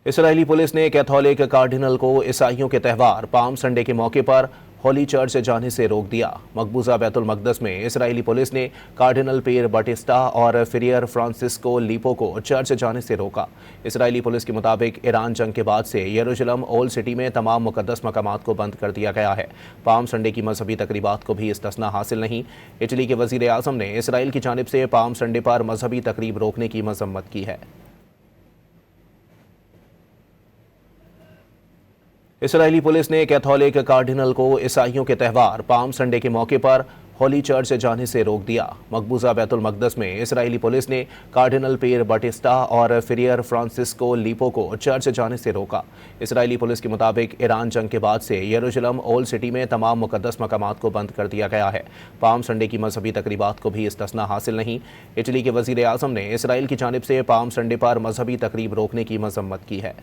Israeli police ने Catholic cardinal को ईसाइयों के त्यौहार पाम संडे के मौके पर होली चर्च जाने से रोक दिया। मकबूजा बैतुल मकदस में इसराइली पुलिस ने कार्डिनल पीर बटिस्टा और फिरियर फ्रांसिस्को लीपो को चर्च जाने से रोका। इसराइली पुलिस के मुताबिक ईरान जंग के बाद से यरूशलेम ओल्ड सिटी में तमाम मुकद्दस मकामात को बंद कर दिया गया है। पाम संडे की मजहबी तकरीबात को भी इस्तिस्ना हासिल नहीं। इटली के वजीर आजम ने इसराइल की जानिब से पाम संडे पर मजहबी तकरीब रोकने की मजम्मत की है। इसराइली पुलिस ने कैथोलिक कार्डिनल को ईसाइयों के त्यौहार पाम संडे के मौके पर होली चर्च जाने से रोक दिया। मकबूजा बैतुल मकदस में इसराइली पुलिस ने कार्डिनल पीर बटिस्टा और फिरियर फ्रांसिस्को लीपो को चर्च जाने से रोका। इसराइली पुलिस के मुताबिक ईरान जंग के बाद से यरूशलेम ओल्ड सिटी में तमाम मुकद्दस मकामात को बंद कर दिया गया है। पाम संडे की मजहबी तकरीबात को भी इस्तिस्ना हासिल नहीं। इटली के वजीर आजम ने इसराइल की जानिब से पाम संडे पर मजहबी तकरीब रोकने की मजम्मत की है।